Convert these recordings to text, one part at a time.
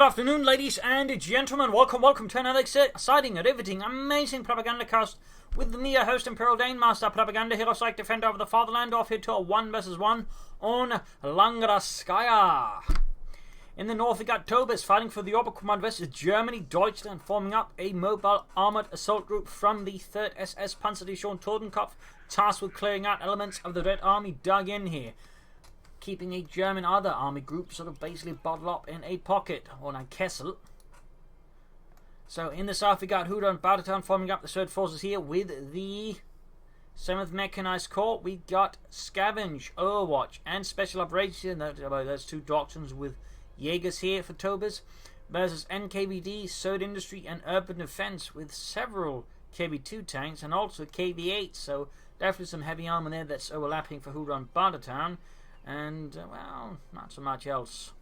Good afternoon, ladies and gentlemen. Welcome to another exciting, riveting, amazing Propagandacast with me, your host, Imperial Dane Master, Propaganda Hero, Psych Defender of the Fatherland, off here to a 1 vs 1 on Langraskaya. In the north, we got Tobis fighting for the Oberkommand versus Germany, Deutschland, forming up a mobile armoured assault group from the 3rd SS Panzerdivision Totenkopf, tasked with clearing out elements of the Red Army dug in here, keeping a German other army group sort of basically bottled up in a pocket, or a Kessel. So in the south we got WhorunBartertown forming up the third forces here with the 7th Mechanized Corps. We got Scavenge, Overwatch and Special Operations, those two doctrines with jaegers here for Tobis, versus NKVD, Third Industry and Urban Defence with several KV2 tanks and also KV8, so definitely some heavy armour there that's overlapping for WhorunBartertown. And, well, not so much else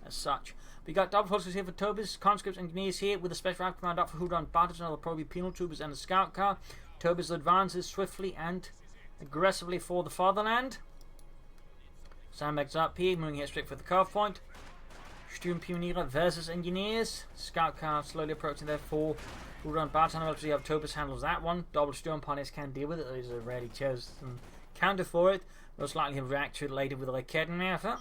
as such. We got double forces here for Tobis, conscripts, engineers here with a special act command up for WhorunBartertown. There'll probably be penal troopers and a scout car. Tobis advances swiftly and aggressively for the fatherland. Sandbags up here, moving here straight for the curve point. Sturmpioniere versus engineers. Scout car slowly approaching there for WhorunBartertown. Obviously, how Tobis handles that one. Double Sturmpioneers can deal with it. There's a rarely chosen counter for it. Most likely he'll react to it later with a Raketenwerfer.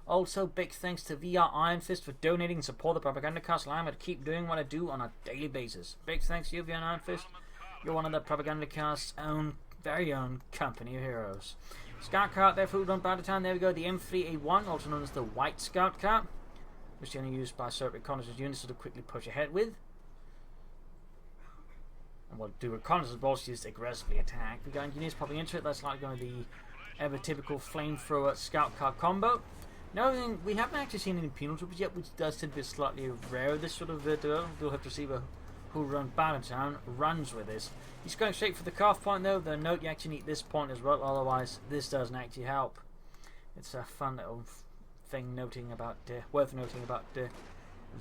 Also, big thanks to VR Iron Fist for donating and support the Propagandacaster. I'm going to keep doing what I do on a daily basis. Big thanks to you, VR Iron Fist. You're one of the Propagandacast's very own company of heroes. Scout car there for WhorunBartertown. There we go, the M3A1, also known as the White Scout car, which is only used by certain reconnaissance units to quickly push ahead with. And we'll do reconnaissance balls to just aggressively attack. We got engineers popping into it. That's likely going to be ever typical flamethrower scout car combo. No, we haven't actually seen any penal troopers yet, which does tend to be slightly rare this sort of duel. We'll have to see who WhorunBartertown runs with this. He's going straight for the calf point though. The note, you actually need this point as well, otherwise this doesn't actually help. It's a fun little thing worth noting about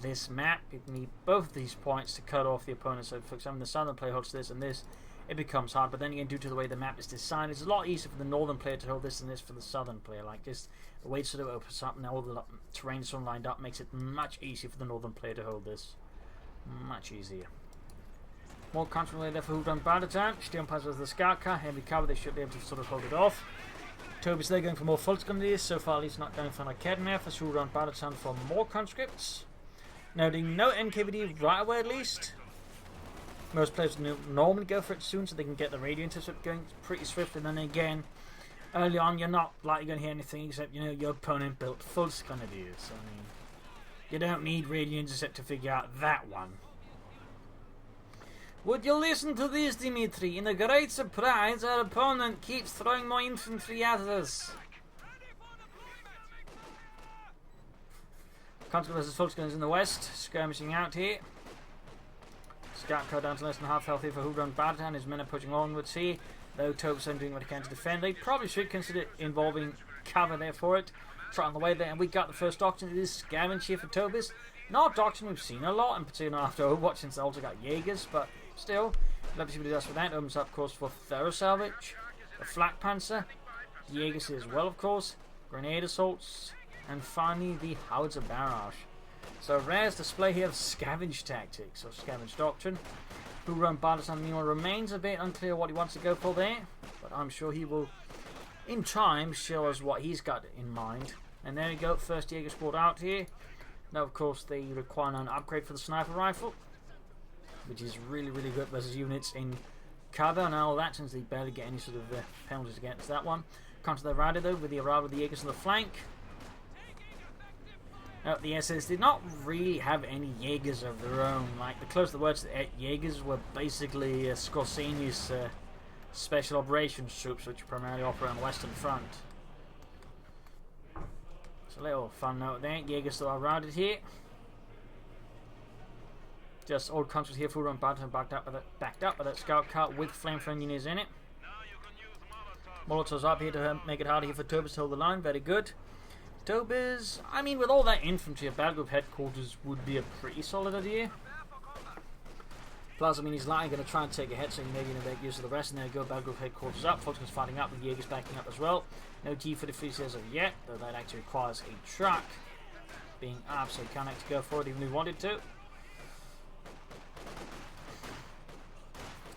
this map. You need both of these points to cut off the opponent. So for example, the southern player holds this and this, it becomes hard. But then again, due to the way the map is designed, it's a lot easier for the northern player to hold this than this for the southern player. Like just the way it sort of opens up and all the terrain sort of lined up makes it much easier for the northern player to hold this. Much easier. More control there for WhorunBartertown. Sturmpanzer with the scout car, heavy cover, they should be able to sort of hold it off. Tobis there going for more full grenadiers. So far he's not going for an Raketenwerfer. For WhorunBartertown for more conscripts. Noting no NKVD right away at least. Most players normally go for it soon so they can get the radio intercept going pretty swift, and then again, early on you're not likely going to hear anything except, your opponent built full grenadiers. So, I mean, you don't need radio intercept to figure out that one. Would you listen to this, Dimitri? In a great surprise, our opponent keeps throwing more infantry at us. Conscript versus full gunners in the west, skirmishing out here. Scout car down to less than half health here for WhorunBartertown. His men are pushing onwards here, though Tobis are doing what he can to defend. They probably should consider involving cover there for it. Try on the way there, and we got the first doctrine. It is Scavenge here for Tobis. Not a doctrine we've seen a lot, in particular after Overwatch, since they also got jaegers, but still, let me see what he does for that. Opens up, of course, for thorough salvage, a flak panzer, jaegers here as well, of course, grenade assaults, and finally the howitzer barrage. So rare's display here of scavenge tactics, or scavenge doctrine. WhorunBartertown meanwhile remains a bit unclear what he wants to go for there, but I'm sure he will, in time, show us what he's got in mind. And there we go, first Jaeger squad out here. Now, of course, they require an upgrade for the sniper rifle, which is really, really good versus units in cover and all that, since they barely get any sort of penalties against that one. Counter the rider though, with the arrival of the Jaegers on the flank. Now, the SS did not really have any Jaegers of their own. Like, the closest words to Jaegers were basically Scorsini's special operations troops, which primarily operate on the Western Front. So a little fun note there. Jaegers still are routed here. Just old conscripts here for WhorunBartertown backed up by that scout car with flamethrower engineers in it. Molotovs up here to make it harder here for Tobis to hold the line. Very good. Tobis, I mean, with all that infantry, a battle group headquarters would be a pretty solid idea. Plus, I mean, he's likely going to try and take ahead, so he may make use of the rest. And there you go, battle group headquarters up. Fulton's fighting up with Jaegers backing up as well. No G for the free as of yet, though that actually requires a truck. being absolutely connected to go forward even if he wanted to.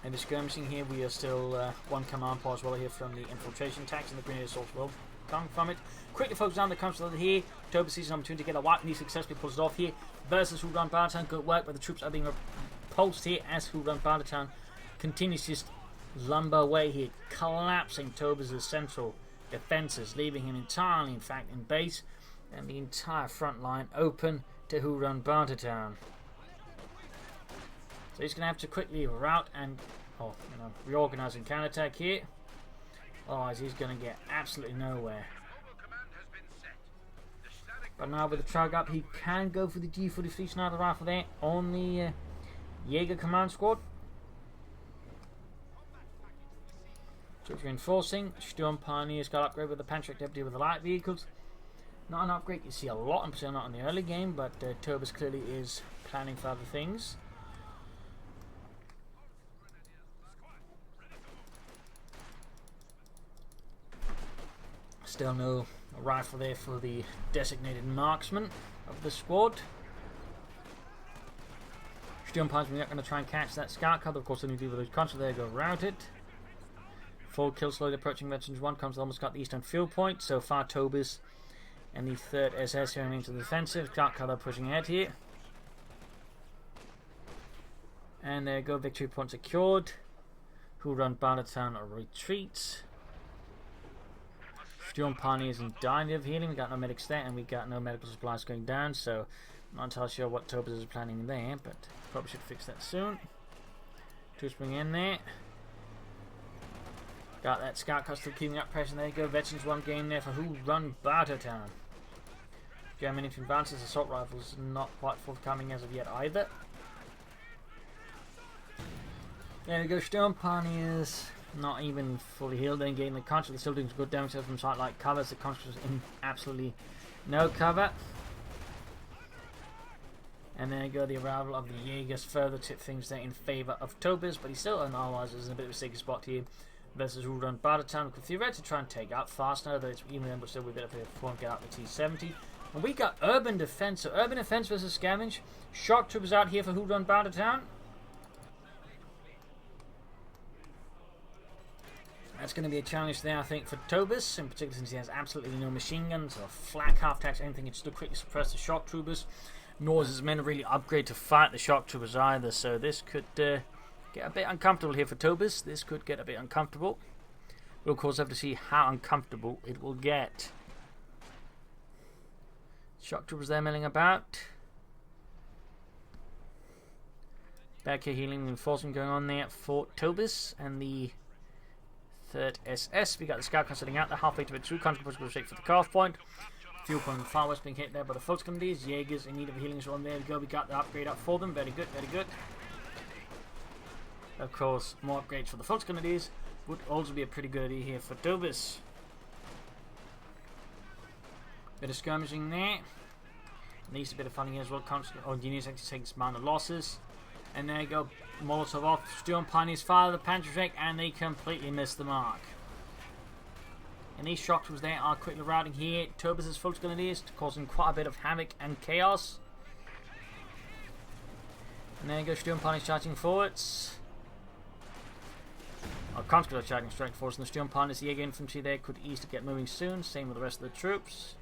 In the skirmishing here, we are still one command post as well here from the infiltration attacks, and the grenade assaults will come from it. Quickly focus on the council here. Tobis sees an opportunity to get a wipe, and he successfully pulls it off here. Versus WhorunBartertown, good work, but the troops are being repulsed here as WhorunBartertown continues to just lumber away here, collapsing Tobis' central defences, leaving him entirely, in fact, in base, and the entire front line open to WhorunBartertown. So he's going to have to quickly route and reorganise and counterattack here. Otherwise he's going to get absolutely nowhere. But now with the Trug up, he can go for the G43 sniper rifle there on the Jaeger command squad. Troops reinforcing. Storm Pioneers got upgrade with the Pantric Deputy with the light vehicles. Not an upgrade you see a lot, I'm saying not in the early game, but Tobis clearly is planning for other things. Still no rifle there for the designated marksman of the squad. Storm Pioneers are not going to try and catch that scout car, of course they need to do with those contra there, go around it. Full kill slowly approaching Veterans 1, comes almost got the eastern field point, so far Tobis and the 3rd SS going into the defensive. Scout car pushing ahead here. And there you go, victory point secured. WhorunBartertown retreats. Storm Pioneers in dire need of healing. We got no medics there, and we got no medical supplies going down, so I'm not entirely sure what Tobis is planning there, but probably should fix that soon. Two spring in there. Got that scout car still keeping up pressure. There you go. Veterans 1 game there for WhorunBartertown. German infantry advances. Assault rifles not quite forthcoming as of yet either. There we go. Storm Pioneers not even fully healed. Then getting the Contra. They're still doing good damage from sight like covers. The Contra's in absolutely no cover. And there you go, the arrival of the Jaegers further tip things there in favour of Tobis, but he's still otherwise is in a bit of a sticky spot here versus WhorunBartertown. Could theoretically try and take out fast now, though it's even then, but still with a bit of a form get out the T70. And we got Urban Defence, so Urban Defence versus Scavenge. Shock troopers out here for WhorunBartertown. That's going to be a challenge there, I think, for Tobis, in particular since he has absolutely no machine guns or flak half-tacks, anything. It's to quickly suppress the shock troopers. Nor is his men really upgrade to fight the shock troopers either, so this could get a bit uncomfortable here for Tobis. This could get a bit uncomfortable. We'll of course have to see how uncomfortable it will get. Shock troopers there milling about. Back here healing and enforcement going on there for Tobis and the 3rd SS. We got the scout car sitting out there halfway to it through. Contra go straight for the carve point. Fuel point in the far west being hit there by the Volkskommandiers. Jaegers in need of healing as well. There we go. We got the upgrade up for them. Very good, very good. Of course, more upgrades for the Volkskommandiers would also be a pretty good idea here for Tobis. Bit of skirmishing there. At least a bit of funny as well. Engineers actually taking some minor losses. And there you go. Molotov off. Storm Pioneers fire the Panzer and they completely miss the mark. And these shock troopers there are quickly routing here. Tobis' Volkskommandiers, causing quite a bit of havoc and chaos. And there you go, Storm Pioneers charging forwards. Conscripts are charging straight forwards, and the Storm Pioneers, the Jaeger infantry there could easily get moving soon. Same with the rest of the troops.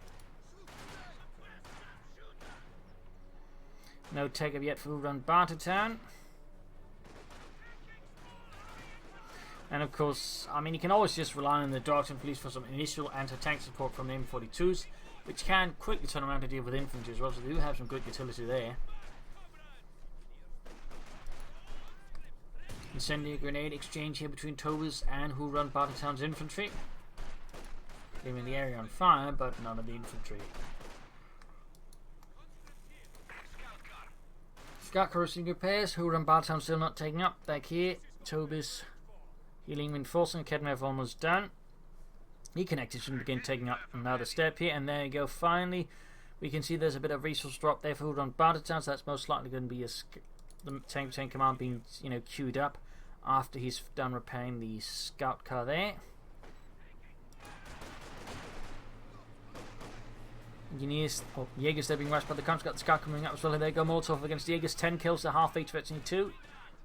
No take up yet for WhorunBartertown. And of course, I mean, you can always just rely on the Darkton Police for some initial anti-tank support from the M42s, which can quickly turn around to deal with infantry as well, so they do have some good utility there. Incendiary grenade exchange here between Tobis and WhorunBartertown's infantry. Leaving the area on fire, but none of the infantry. Scout car receiving repairs. WhorunBartertown still not taking up. Back here, Tobis healing reinforcing. Kedmev almost done. He connected should begin taking up another step here, and there you go. Finally, we can see there's a bit of resource drop there for WhorunBartertown, so that's most likely going to be the tank command being queued up after he's done repairing the scout car there. Engineers, Jaegers, they're being rushed by the counter. Got the Scar coming up as well. Here they go. Molotov against Jaegers. 10 kills to half each, Veteran 2.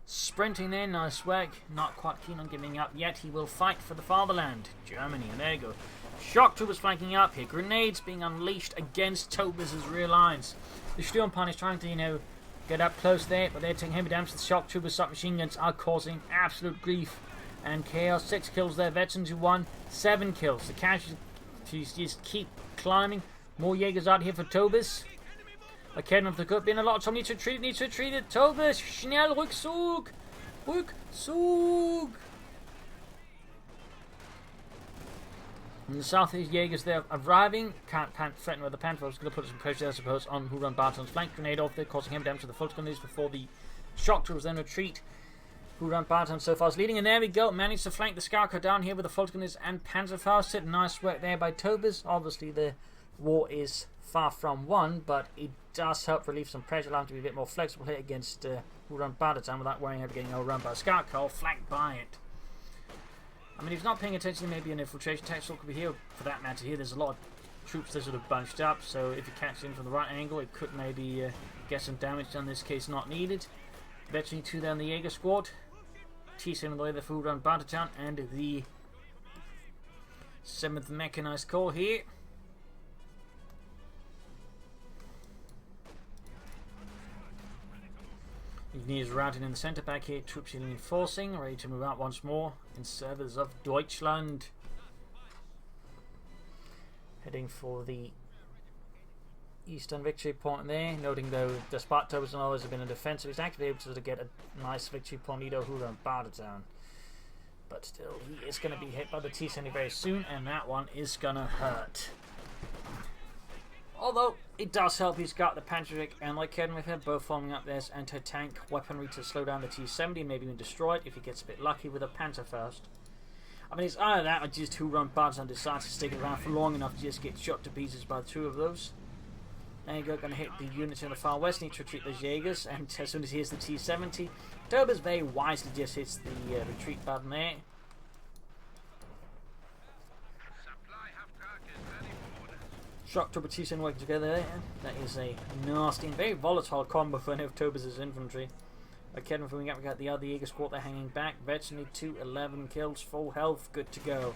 Sprinting there, nice work. Not quite keen on giving up yet. He will fight for the fatherland, Germany. And there you go. Shock troopers flanking up here. Grenades being unleashed against Tobis' rear lines. The Sturmpanzer is trying to, get up close there, but they're taking heavy damage. The shock troopers, submachine guns are causing absolute grief and chaos. 6 kills there. Veterans who won 7 kills. The casualties just keep climbing. More Jaegers out here for Tobis. Erkennen of the Gut being a lot of time. Needs to retreat it. Tobis, schnell, Rückzug! Rückzug! In the southeast, Jaegers they're arriving. Can't threaten with the Panther. It's going to put some pressure, I suppose, on WhorunBartertown's flank. Grenade off there, causing him damage to the full gunners before the shock troopers then retreat. WhorunBartertown so far is leading, and there we go. Managed to flank the Skarka down here with the full gunners and Panzerfaust. Nice work there by Tobis. Obviously, the war is far from won, but it does help relieve some pressure, allow him to be a bit more flexible here against WhorunBartertown without worrying about getting overrun by a Skarka, flanked by it. I mean, if he's not paying attention, maybe an infiltration tactical could be here. For that matter, here there's a lot of troops that sort of bunched up, so if he catches in from the right angle, it could maybe get some damage done. In this case, not needed. Veteran 2 there in the Jaeger squad. T-7 on the way there for WhorunBartertown, and the 7th Mechanized Corps here. Engineers routed in the centre back here, troops reinforcing, ready to move out once more in service of Deutschland. Heading for the eastern victory point there, noting though despite Tobis and others have been in defensive, he's actually able to get a nice victory point, WhorunBartertown. But still, he is going to be hit by the T-70 very soon, and that one is going to hurt. Although, it does help he's got the Panzerich and Erkennen with him, both forming up there's anti-tank weaponry to slow down the T-70 and maybe even destroy it if he gets a bit lucky with a Panzerfaust. I mean, it's either that or just WhorunBartertown decides to stick around for long enough to just get shot to pieces by 2 of those. There you go, going to hit the units in the far west, need to retreat those Jaegers, and as soon as he hits the T-70, Tobis very wisely just hits the retreat button there. Shock Trooper T-70 working together there. That is a nasty and very volatile combo for any of Tobis' infantry. Erkennen moving up, we got the other Jaeger squad, they're hanging back. Veteran 2, 11 kills, full health, good to go.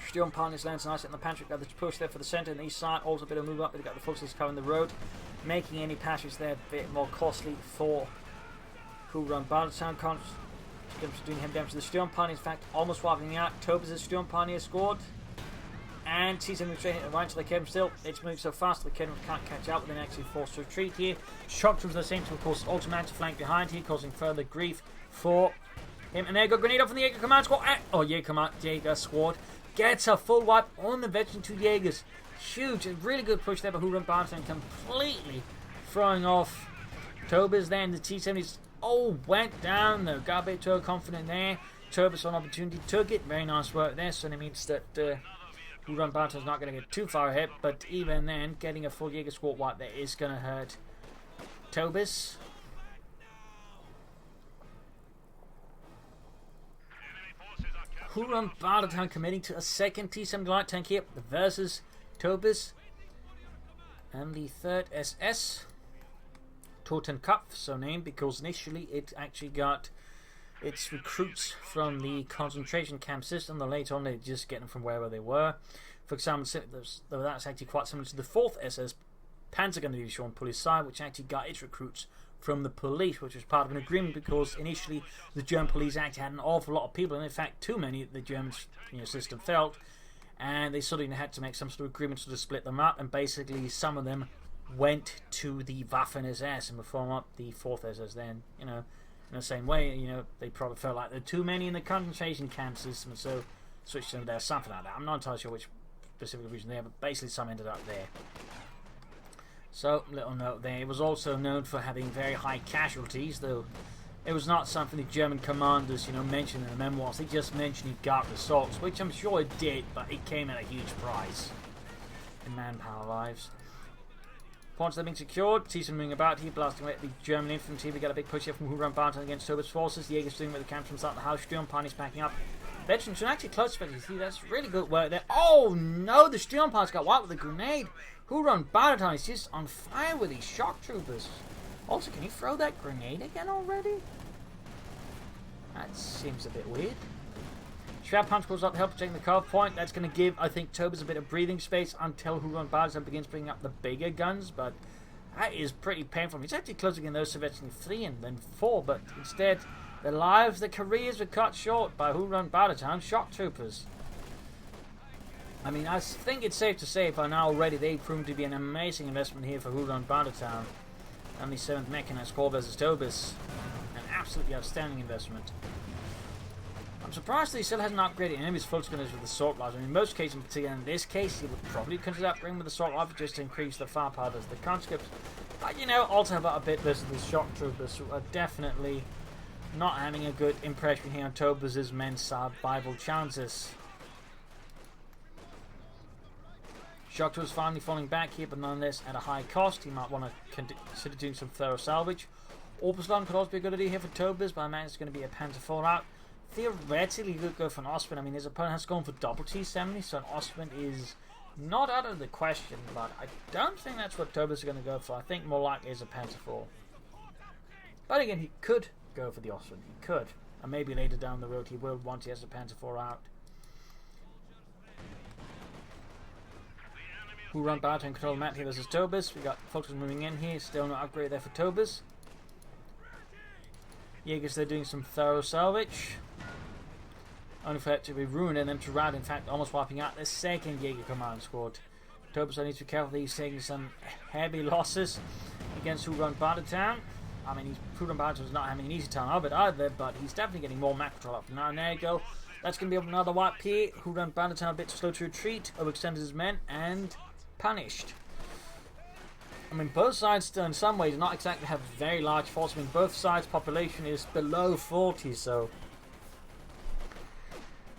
Sturmpanzer lands nice in the pantry, got the push there for the centre and the east side, also a bit of move up, they've got the forces covering the road, making any passages there a bit more costly for WhorunBartertown. Doing him damage to the Sturmpanzer, in fact, almost wiping out Tobis' Sturmpanzer squad. And T-7 straight right to the Erkennen still. It's moving so fast that the Erkennen can't catch up, but then actually forced to retreat here. Shock troopers are the same to, of course, ultimate to flank behind here, causing further grief for him. And there you go, grenade off from the Jaeger command squad. Jaeger squad gets a full wipe on the Veteran 2 Jaegers. Huge, a really good push there by WhorunBartertown, completely throwing off Tobis there. And the T-70s went down though. Got a bit too confident there. Tobis on opportunity took it. Very nice work there. So it means that WhorunBartertown's not going to get too far ahead, but even then, getting a full Jaeger squad wipe there is going to hurt Tobis. WhorunBartertown committing to a second T-70 light tank here versus Tobis. And the 3rd SS, Totenkopf, so named because initially it actually got its recruits from the concentration camp system, though later on they just get them from wherever they were. For example, that's actually quite similar to the 4th SS Panzergun Division Polizei, which actually got its recruits from the police, which was part of an agreement because initially the German police actually had an awful lot of people, and in fact too many, the German system felt, and they sort of had to make some sort of agreement to split them up, and basically some of them went to the Waffen-SS and would form up the 4th SS then, in the same way, they probably felt like there were too many in the concentration camp system, so switched them there, something like that. I'm not entirely sure which specific reason there, but basically some ended up there. So, little note there, it was also known for having very high casualties, though it was not something the German commanders, mentioned in the memoirs. They just mentioned it got results, which I'm sure it did, but it came at a huge price in manpower lives. Points have been secured. T-7 moving about here, blasting away at the German infantry. We got a big push here from WhorunBartertown against Tobis forces. The Jaegers doing with the camps from start the house. Sturmpanzer is backing up. Veterans should actually close to you see, that's really good work there. Oh no, the Sturmparts got wiped with a grenade. WhorunBartertown is just on fire with these shock troopers. Also, can you throw that grenade again already? That seems a bit weird. Shroud Punch goes up to help protect the curve point. That's going to give, I think, Tobis a bit of breathing space until WhorunBartertown begins bringing up the bigger guns, but that is pretty painful. He's actually closing in those Soviets in 3 and then 4, but instead, their lives, their careers were cut short by WhorunBartertown shock troopers. I mean, I think it's safe to say by now already they've proven to be an amazing investment here for WhorunBartertown. Only 7th Mechanized Corps versus Tobis. An absolutely outstanding investment. I'm surprised that he still hasn't upgraded any of his full spinners with assault rifles. I mean, in most cases, in particular in this case, he would probably consider upgrading with assault rifle just to increase the firepower of the conscripts. But you know, also about a bit versus the shock troopers, who are definitely not having a good impression here on Tobis' men's survival chances. Shock troopers finally falling back here, but nonetheless at a high cost. He might want to consider doing some thorough salvage. Orpuslan could also be a good idea here for Tobis, but I imagine it's going to be a Panzer 4 out. Theoretically, you could go for an Osprey. I mean, his opponent has gone for double T-70, so an Osprey is not out of the question, but I don't think that's what Tobis is going to go for. I think more likely is a Panzer 4. But again, he could go for the Osprey. He could. And maybe later down the road he will once he has the Panzer 4 out. WhorunBartertown in control of the map here versus Tobis. We got folks moving in here. Still no upgrade there for Tobis. Jaegers, they're doing some thorough salvage. Only for it to be ruined and them to rad, in fact, almost wiping out the second Jaeger command squad. Tobis, I need to be careful that he's taking some heavy losses against WhorunBartertown. I mean, WhorunBartertown's not having an easy time of it either, but he's definitely getting more map control up now. And there you go. That's going to be another wipe here. WhorunBartertown a bit slow to retreat, overextended his men, and punished. I mean, both sides still in some ways not exactly have very large force. I mean, both sides' population is below 40, so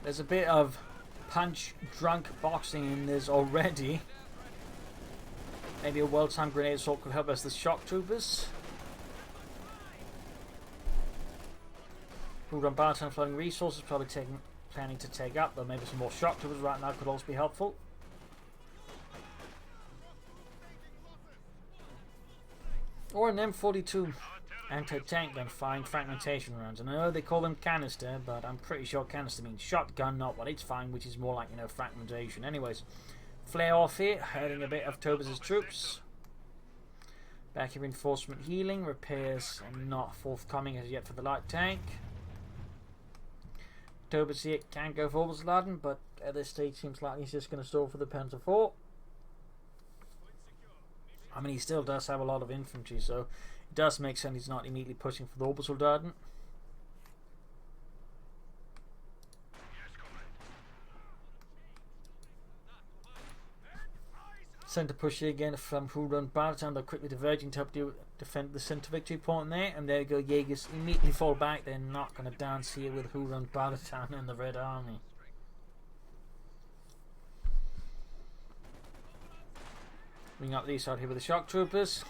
there's a bit of punch-drunk boxing in this already. Maybe a well-timed grenade assault could help us, the shock troopers. WhorunBartertown flooding resources, probably planning to take up, though maybe some more shock troopers right now could also be helpful. Or an M42 anti-tank gun firing fragmentation rounds. And I know they call them canister, but I'm pretty sure canister means shotgun, not what it's firing, which is more like, you know, fragmentation. Anyways, flare off here, hurting a bit of Tobis' troops. Back here, reinforcement healing, repairs are not forthcoming as yet for the light tank. Tobis here can go for Orpuslan, but at this stage seems like he's just going to stall for the Panzer 4. I mean, he still does have a lot of infantry, so it does make sense he's not immediately pushing for the Orpuslan. Centre push here again from WhorunBartertown. They're quickly diverging to help defend the centre victory point there. And there you go, Jaegers immediately fall back. They're not going to dance here with WhorunBartertown and the Red Army. Bring up these out here with the shock troopers.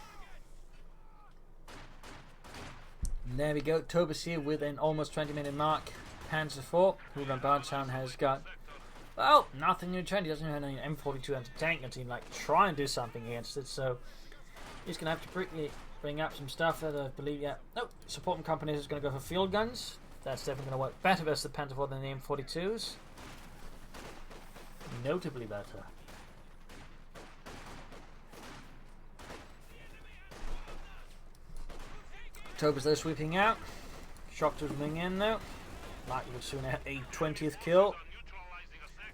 And there we go, Tobis here with an almost 20-minute mark. Panzer 4. WhorunBartertown has got, well, nothing new trend. He doesn't have any M42 anti-tank team like try and do something against it. So he's going to have to quickly bring up some stuff that I believe, yeah. Nope, supporting companies is going to go for field guns. That's definitely going to work better versus the Panzer 4 than the M42s. Notably better. Tobis there sweeping out. Shock troopers moving in though. Likely would soon add a 20th kill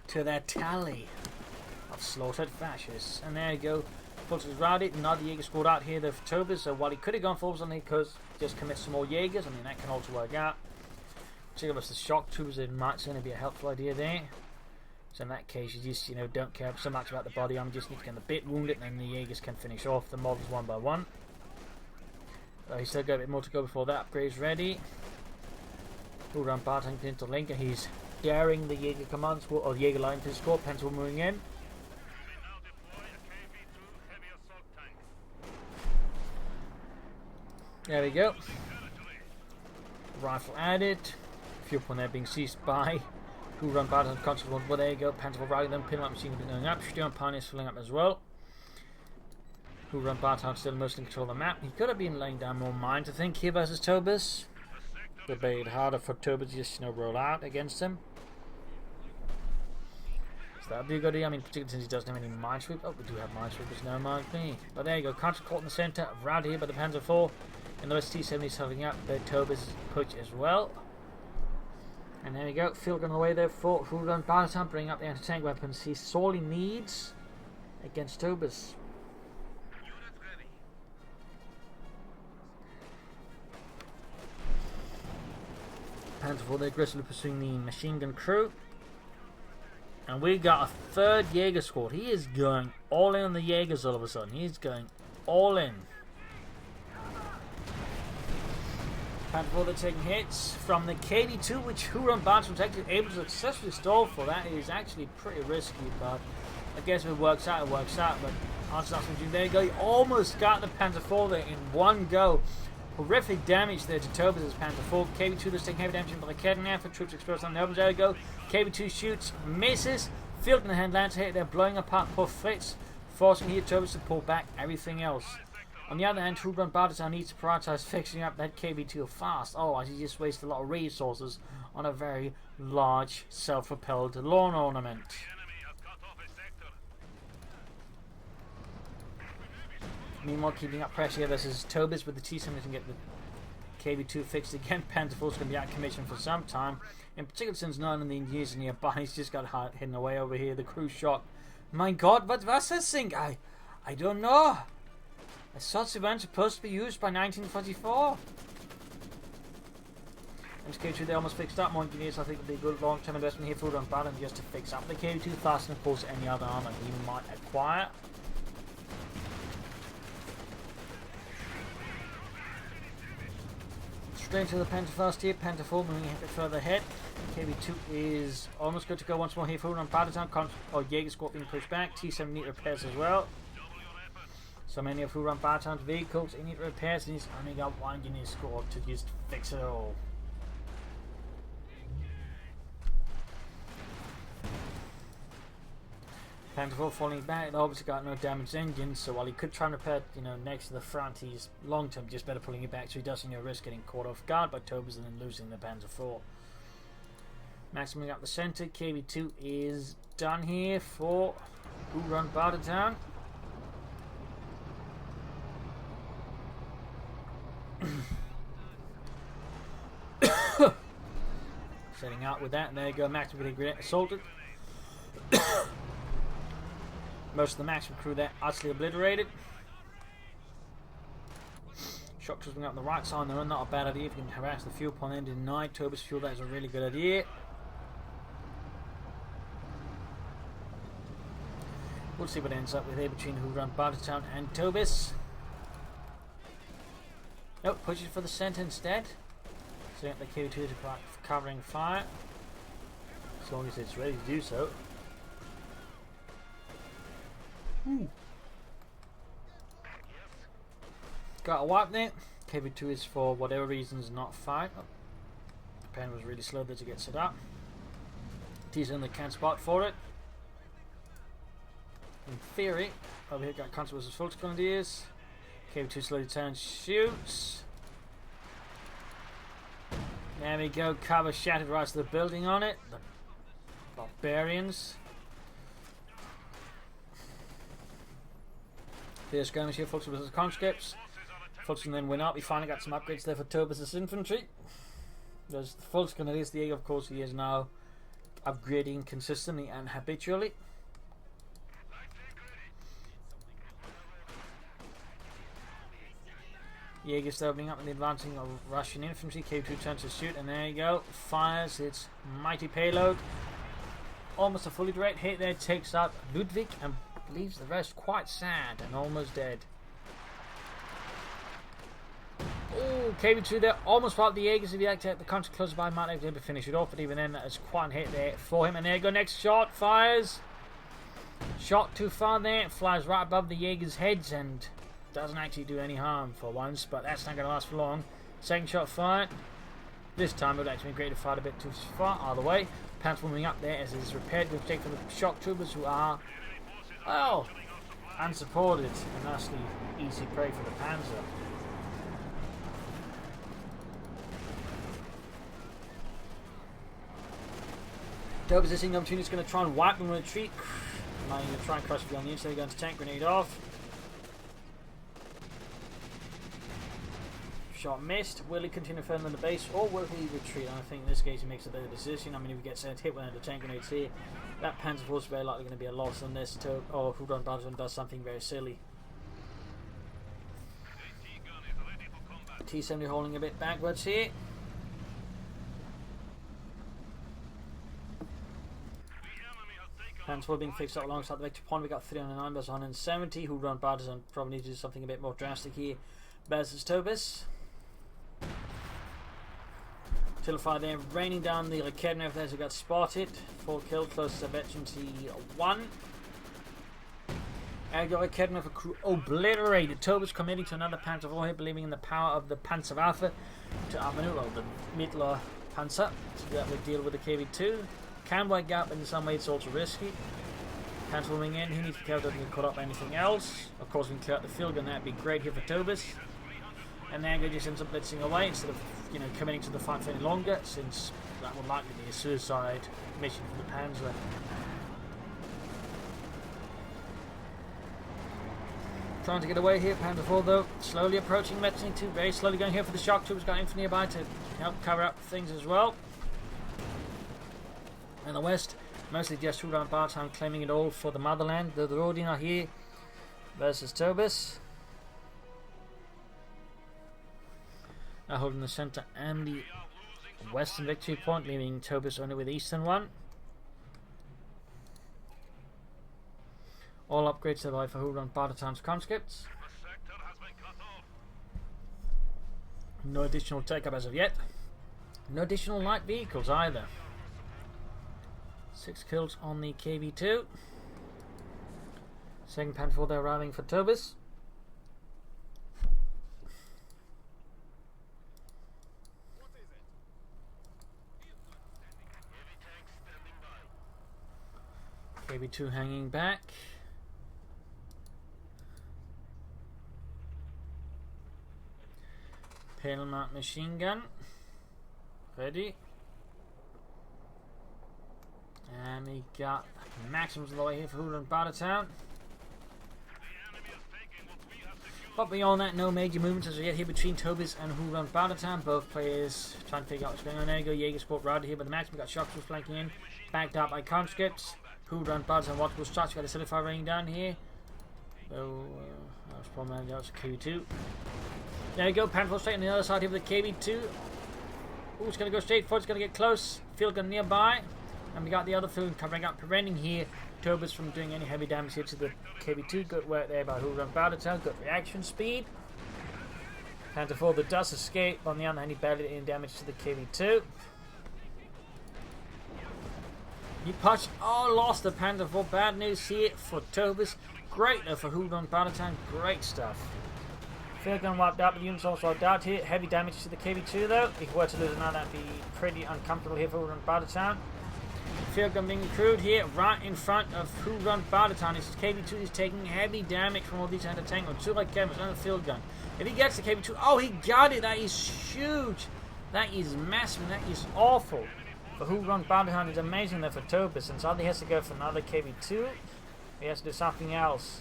to their tally of slaughtered fascists. And there you go. Fultz is routed. Another Jaeger scored out here though for Tobis. So while he could have gone for Orpuslan, he could just commit some more Jaegers. I mean, that can also work out. Particularly with the shock troopers, it might certainly be a helpful idea there. So in that case, you just, you know, don't care so much about the body armor. You just need to get the bit wounded, and then the Jaegers can finish off the models one by one. He's still got a bit more to go before that upgrade's ready. WhorunBartertown into Linker. He's daring the Jaeger command squad, or Jaeger line to score. Pencil moving in. There we go. Rifle added. Fuel point there being seized by WhorunBartertown Constable. Well, there you go. Panzer IV rallying them. Pinlock machine gun going up. Stern Pioneers filling up as well. WhorunBartertown still mostly in control of the map. He could have been laying down more mines, I think, here versus Tobis. Would be harder for Tobis to just, roll out against him. So that would be a good idea. I mean, particularly since he doesn't have any minesweep. Oh, we do have minesweepers now, mind me. But there you go. Contra caught in the centre. Round here by the Panzer IV. And the rest T-70 is helping up. But Tobis push as well. And there we go. Field gun away there for WhorunBartertown. Bringing up the anti-tank weapons he sorely needs against Tobis. Panzer IV, they're aggressively pursuing the machine gun crew. And we got a third Jaeger squad. He is going all in on the Jaegers all of a sudden. He's going all in. Panzer IV, they're taking hits from the KV2, which WhorunBartertown was actually able to successfully stall for. That is actually pretty risky, but I guess if it works out, it works out. But there you go. You almost got the Panzer IV there in one go. Horrific damage there to Tobis' Panzer IV. KV2 is taking heavy damage from the Kettenwerfer for troops exposed on the open. There we go. KV2 shoots, misses. Field in the hand lands here. They're blowing apart poor Fritz, forcing here Tobis to pull back everything else. On the other hand, WhorunBartertown needs to prioritize fixing up that KV2 fast. Otherwise, he just wastes a lot of resources on a very large self-propelled lawn ornament. Meanwhile, keeping up pressure here, this is Tobis with the T-70 to get the KV2 fixed again. Panzer IV is going to be out of commission for some time. In particular, since none of the engineers are nearby, he's just got hidden away over here. The crew shot. My God, what was that thing? I don't know. I thought they weren't supposed to be used by 1944. And KV2, they almost fixed up more engineers. I think it'll be a good long-term investment here for WhorunBartertown just to fix up the KV2 faster than, of course, any other armor he might acquire. Straight to the Panzer first here. Panzer IV moving a bit further ahead. KV2 is almost good to go once more here for WhorunBartertown. Jaeger squad being pushed back. T-70 need repairs as well. So many of WhorunBartertown's vehicles in need repairs, and he's only got one engineer squad to just fix it all. Panzer IV falling back. They obviously got no damaged engines, so while he could try and repair, next to the front, he's long term just better pulling it back, so he doesn't risk getting caught off guard by Tobis and then losing the Panzer IV. Maximum up the center. KV2 is done here for WhorunBartertown. Setting out with that, and there you go. Maximum getting assaulted. Most of the Maximum crew there utterly obliterated. Shock troops up on the right side on their own, not a bad idea. If you can harass the fuel pond and deny Tobis fuel, that is a really good idea. We'll see what ends up with here between WhorunBartertown and Tobis. Nope, pushes for the centre instead. So the KV2 is covering fire. As long as it's ready to do so. Got a wipe there. KV2 is for whatever reasons not fired. Oh, the pen was really slow there to get set up. T's in the can spot for it. In theory, over here got Constables as full grenadiers. KV2 slowly turns, shoots. There we go, cover shattered right to the building on it. The barbarians. There's skirmish here, folks, with the conscripts. Folks can then win up. We finally got some upgrades there for Tobis' infantry. There's the full grenadiers. The Jaeger, of course, he is now upgrading consistently and habitually. Jaeger still opening up in the advancing of Russian infantry. KV2 turns to shoot, and there you go. Fires its mighty payload. Almost a fully direct hit there. Takes out Ludwig and leaves the rest quite sad and almost dead. Oh, KV2 there almost fought the Jaegers if he acted the country close by. Might have been able to finish it off, but even then, that is quite a hit there for him. And there you go. Next shot fires. Shot too far there. It flies right above the Jaegers' heads and doesn't actually do any harm for once, but that's not going to last for long. Second shot fired. This time it would actually be great to fight a bit too far out of the way. Panzer moving up there as it is repaired. We'll take for the shock troopers who are, well, unsupported and thusly easy prey for the Panzer. Tobis is seeing the opportunity, is going to try and wipe them with a retreat. Might even try and cross it on the inside, going to tank grenade off. Shot missed. Will he continue further in the base or will he retreat? And I think in this case he makes a better decision. I mean, if he gets hit with the tank grenades here, that Panzer force is very likely going to be a loss unless WhorunBartertown does something very silly. T-70 holding a bit backwards here. Panzer being fixed up alongside the victory point. We got 309 versus 170. WhorunBartertown probably needs to do something a bit more drastic here versus Tobis. Tilify there, raining down the Raketnev there as we got spotted. 4 killed, close to Veterancy 1. And got Raketnev a crew obliterated. Tobis committing to another Panzer IV here, believing in the power of the Panzer Alpha to outmaneuver the Mittler Panzer. So that would deal with the KV2. Can wake up, in some way it's also risky. Panzer moving in, he needs to be careful that he can cut up anything else. Of course, we can clear out the field gun, that'd be great here for Tobis. And Naga just ends up blitzing away instead of, you know, committing to the fight for any longer, since that would likely be a suicide mission for the Panzer. Trying to get away here, Panzer IV though, slowly approaching Metzing 2, very slowly going here for the shock troops, got infantry nearby to help cover up things as well. In the west, mostly just WhorunBartertown claiming it all for the motherland. The Rodin are here versus Tobis. Now holding the centre and the western victory point, leaving Tobis only with the eastern one. All upgrades survive for WhorunBartertown's conscripts. No additional take-up as of yet. No additional light vehicles either. 6 kills on the KV2. Second Panzer IV, they're arriving for Tobis. KV2 hanging back. Pale mount machine gun. Ready. And we got Maxims all the way here for WhorunBartertown. But beyond that, no major movements as of yet here between Tobis and WhorunBartertown. Both players trying to figure out what's going on. There you go, Jaeger sport right here, but the Maxim got shock troops flanking in, backed up by conscripts. WhorunBartertown watchable shots, got a Solidify raining down here. Oh, that was probably that was a KV2. There you go, Panzer straight on the other side here with the KV2. Oh, it's going to go straight forward, it's going to get close. Field gun nearby. And we got the other field covering up, preventing here Tobis from doing any heavy damage here to the KV2. Good work there by WhorunBartertown, good reaction speed. Panzer IV that does escape, on the other hand he barely did any damage to the KV2. He punched, lost the Panzer IV, bad news here for Tobis. Great though for WhorunBartertown, great stuff. Field gun wiped out, but units also wiped out here. Heavy damage to the KV2 though. If we were to lose it now, that'd be pretty uncomfortable here for WhorunBartertown. Field gun being crewed here right in front of WhorunBartertown. This is KV2 is taking heavy damage from all these anti-tank. 2 like cameras and a field gun. If he gets the KV2, oh, he got it. That is huge. That is massive. That is awful. For WhorunBartertown, it's amazing there for Tobis. And so he has to go for another KV2. He has to do something else.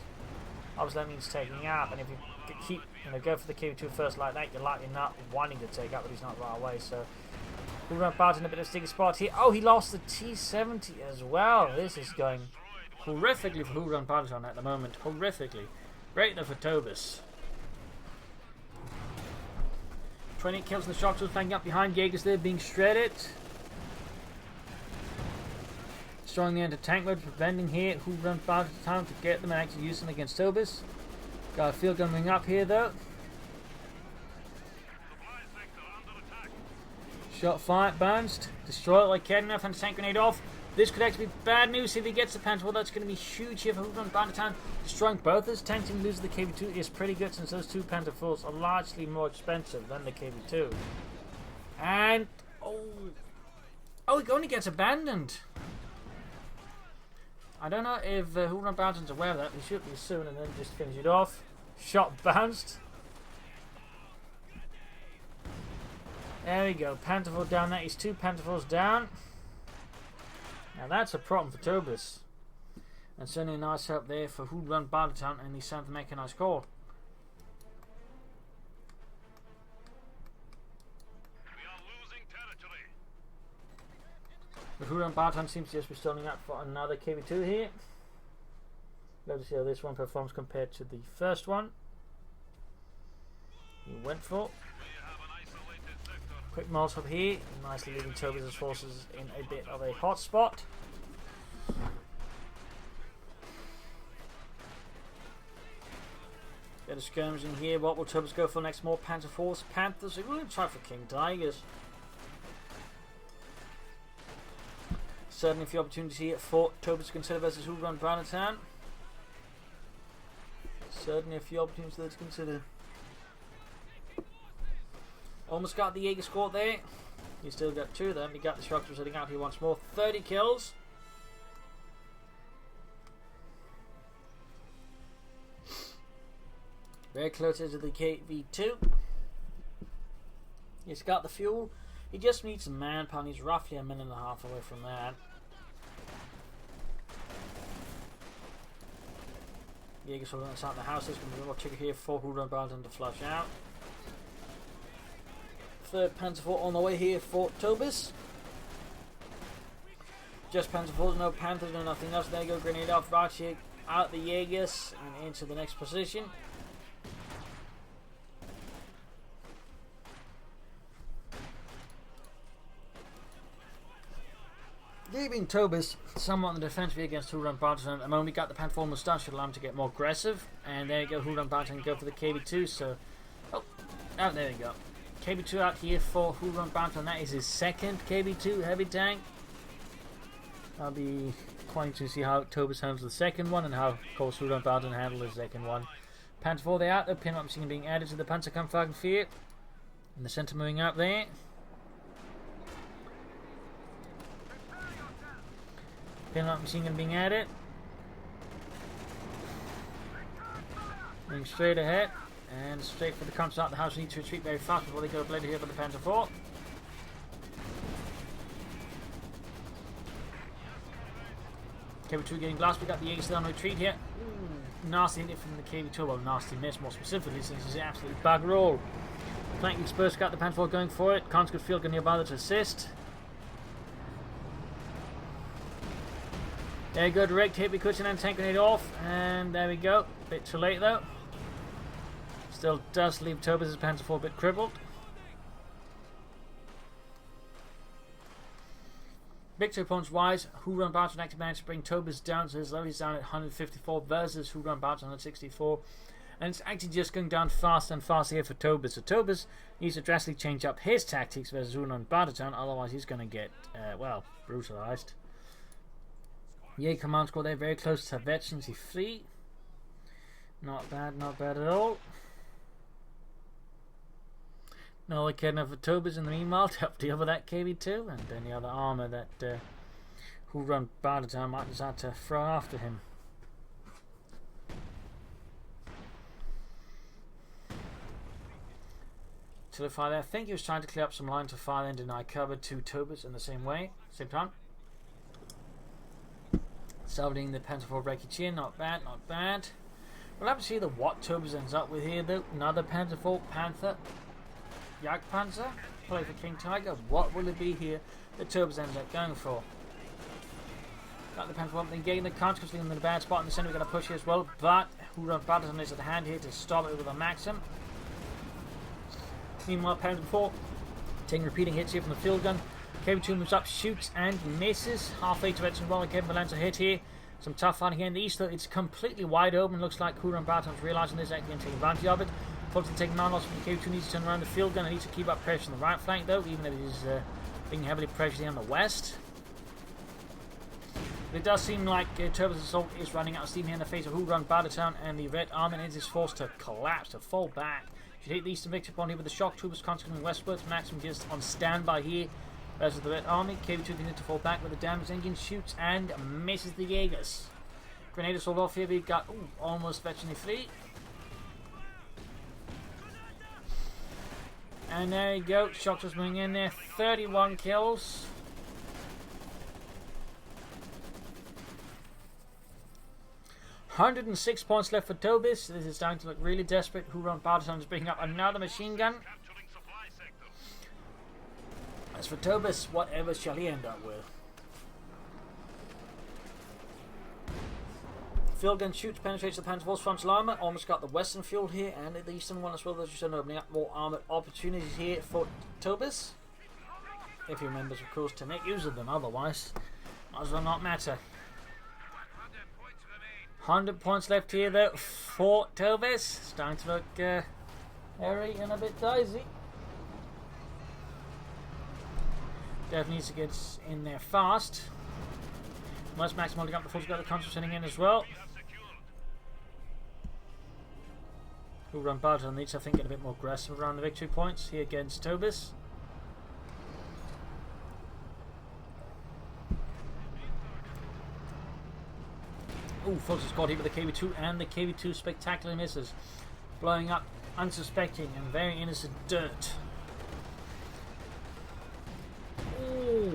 Obviously, that means taking up. And if you go for the KV2 first like that, you're likely not wanting to take up, but he's not right away. So WhorunBartertown in a bit of a sticky spot here. Oh, he lost the T-70 as well. This is going horrifically for WhorunBartertown at the moment. Horrifically. Great though for Tobis. 20 kills in the shock troops flanking up behind. Jaegers there being shredded. Destroying the anti-tank mode, preventing here WhorunBartertown to get them and actually use them against Tobis. Got a field gun ring up here though. Shot fired, bounced, destroy it like Kednev and tank grenade off. This could actually be bad news if he gets the Panzer. Well, that's going to be huge here for WhorunBartertown. Destroying both his tanks and losing the KV2 is pretty good since those 2 Panzer IVs are largely more expensive than the KV2. And Oh, it only gets abandoned. I don't know if WhorunBartertown's aware of that. He should be soon, and then just finish it off. Shot bounced. There we go. Pantherful down. That is 2 Pantherfuls down. Now that's a problem for Tobis. And certainly a nice help there for WhorunBartertown and the 7th Mechanized Corps. The WhorunBartertown seems to just be starting up for another KB2 here. Let's see how this one performs compared to the first one. He went for. Quick Molotov here, nicely leaving Tobis' forces in a bit of a hot spot. Bit of skirmishing here. What will Tobis go for next? More Panther Force, Panthers. We're going to try for King Tigers. Certainly a few opportunities here for Tobis to consider versus WhorunBartertown. Certainly a few opportunities there to consider. Almost got the Jaeger score there. You still got 2 of them. You got the Shockers heading out here once more. 30 kills. Very close to the KV2. He's got the fuel. He just needs some manpower. He's roughly a minute and a half away from that. Jaegers will inside the house. There's going to be more trigger here for WhorunBartertown to flush out. 3rd Pantherful on the way here for Tobis. Just Pantherfuls, no Panthers, no nothing else. There you go, grenade off right here, out the Jaegers and into the next position. Leaving Tobis somewhat on the defensive against WhorunBartertown. At the moment, we got the Pantherful moustache to allow him to get more aggressive. And there you go, WhorunBartertown go for the KB2. So, oh, there you go. KB2 out here for WhorunBartertown. That is his 2nd KB2 heavy tank. I'll be quite to see how Tobis handles the 2nd one and how, of course, WhorunBartertown handles the 2nd one. Pantherful there out. The pin-up machine being added to the Panzerkampfwagen 4. In the centre moving out there. Pin-up machine gun being added. Moving straight ahead. And straight for the counter out. The house needs to retreat very fast before they go bloody here for the Pantherful. KB2 getting blasted. We got the Jaegers on retreat here. Ooh, nasty hit from the KB2. Well, nasty miss more specifically since it's absolutely bug roll. Flanking exposed, got the Pantherful going for it. Conscript field going nearby to assist. There you go, direct hit. We could and tank grenade off. And there we go. Bit too late though. Still does leave Tobis' Pantherful a bit crippled. Victory points wise, WhorunBartertown actually managed to bring Tobis down to his level. He's down at 154 versus WhorunBartertown at 64. And it's actually just going down faster and faster here for Tobis. So Tobis needs to drastically change up his tactics versus WhorunBartertown, otherwise he's going to get, well, brutalized. Yay, command squad there, very close to veterancy 3. Not bad at all. No one cared enough for Tobis in the meanwhile to help deal with that KB2 and any other armour that WhorunBartertown might decide to throw after him. To the fire there, I think he was trying to clear up some line to fire then deny cover to Tobis in the same way, same time. Salvaging the Pantherful breaking chin, not bad, not bad. We'll have to see what Tobis ends up with here though. Another Pantherful, Panther. Jagdpanzer, play for King Tiger. What will it be here that Tobis ends up going for? Got the Panther up, then getting the Conscripts in the bad spot in the centre. We're going to push here as well, but WhorunBartertown is at hand here to stop it with a Maxim. Meanwhile, Pantherful taking repeating hits here from the field gun. KB2 moves up, shoots and misses. Halfway to Edson while Kevin lands a hit here. Some tough fighting here in the east though. It's completely wide open. Looks like WhorunBartertown's realising this, actually going to take advantage of it. Fortunately taking man loss from the KB2, needs to turn around the field gun and needs to keep up pressure on the right flank though, even if it is being heavily pressured here on the west. But it does seem like Tobis' assault is running out of steam here in the face of WhorunBartertown, and the Red Army is forced to collapse, to fall back. Should hit the eastern victory point here with the shock troopers constantly westwards. Maxim just on standby here Rest of the Red Army, KV2 continues to fall back with the damaged engine, shoots and misses the jaegers. Grenade assault off here, we got almost virtually free. And there you go, Shock was moving in there, 31 kills. $106 points left for Tobis. This is starting to look really desperate. WhorunBartertown is bringing up another machine gun. As for Tobis, whatever shall he end up with? Field gun shoots, penetrates the Panzerforce frontal armor. Almost got the western field here and the eastern one as well. Those just opening up more armored opportunities here for Tobis. If he remembers, of course, to make use of them. Otherwise, might as well not matter. 100 points left here though for Tobis. Starting to look hairy and a bit dicey. Definitely needs to get in there fast. Most Max holding up the full squad, the console sending in as well. WhorunBartertown needs, I think, get a bit more aggressive around the victory points here against Tobis. Full squad here with the KV2, and the KV2 spectacular misses, blowing up unsuspecting and very innocent dirt.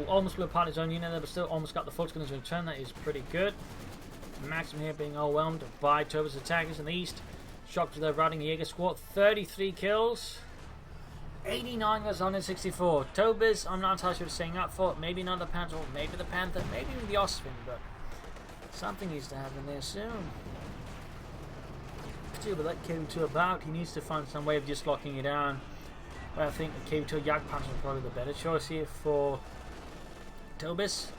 Almost blew apart his own unit there, but still almost got the full squad in return. That is pretty good. Maxim here being overwhelmed by Tobis attackers in the east. Shocked to their routing the Jaeger squad. 33 kills. 89 versus 164. Tobis, I'm not entirely sure what staying up for. Maybe not the Panther, maybe the Panther, maybe even the Osprey, but something needs to happen there soon. Still with that KV2 about, he needs to find some way of just locking it down. But I think the KV2 Jagdpanzer is probably the better choice here for Tobis.